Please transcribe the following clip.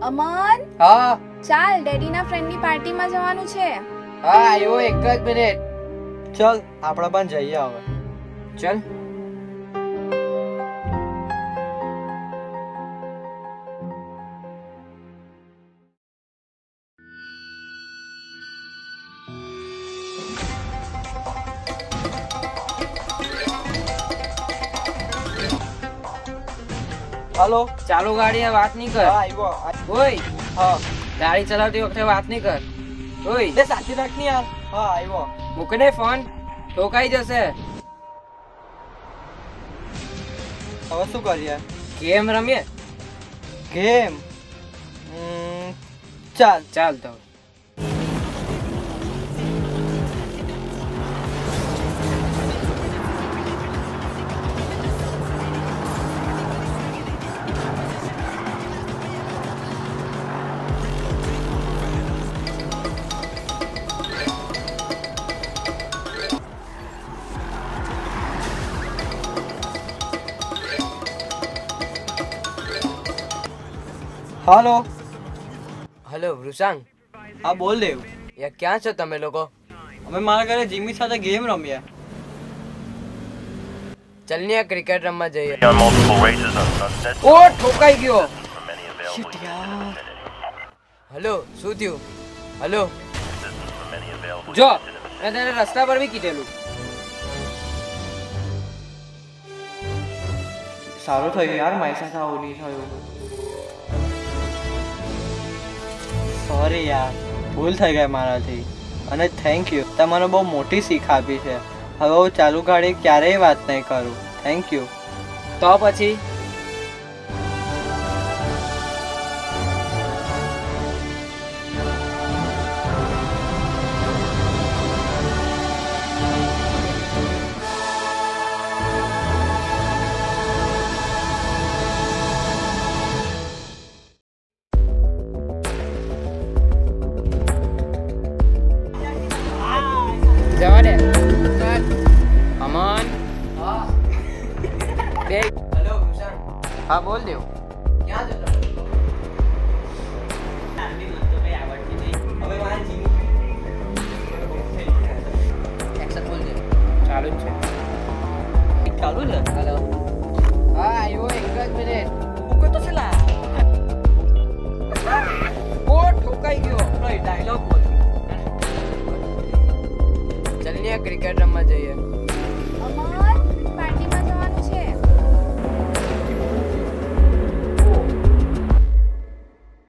અમન, હા ચાલ ડેડીના ફ્રેન્ડની પાર્ટીમાં જવાનું છે. હા આવ્યો, એક જ મિનિટ. ચલ આપણે પણ જઈએ હવે. ચલ. હાલો. ચાલુ ગાડી વાત નહીં કર. હા આવ્યો. ઓય, હા ગાડી ચલાવતી વખતે વાત નહીં કર. ઓય, તે સાચી રાખ ની યાર. હા આવ્યો. મૂકને ફોન, ઠોકાઈ જશે. હવે શું કરીએ? ગેમ રમીએ. ગેમ? ચાલ. ચાલ તો. હાલો. હલો વૃષાંગ. હા બોલ દેવ. યાર ક્યાં છો તમે લોકો? અમે મારા ઘરે જીમી સાથે ગેમ રમ્યા. ચલ ને ક્રિકેટ રમવા જઈએ. On multiple races on Sunset. ઓ ઠોકાઈ ગયો. For many available હલો, શું થયું? હલો, for many available જો મેં તને રસ્તા પર બી કીધેલું. સારું થયું યાર, મારી સાથે આવું નહીં થયું. સોરી યાર, ભૂલ થઈ ગઈ મારાથી. અને થેન્ક યુ, તે મને બહુ મોટી શીખ આપી છે. હવે હું ચાલુ ગાડી ક્યારેય વાત નહીં કરું. Thank you. તો પછી જવા દે. અમન. હા. બે. હેલો ભૂષણ. હા બોલ દેવ. ક્યાં જતો? હવે મારે જીમી એક્શન બોલ દે. ચાલુ જ છે. ચાલુ છે. હેલો. હા આવ્યો, એક જ મિનિટ. મૂકો તો છેલા. ઓ ઠોકાઈ ગયો. ડાયલોગ બોલ. ચલ ને ક્રિકેટ રમવા જઈએ. અમન,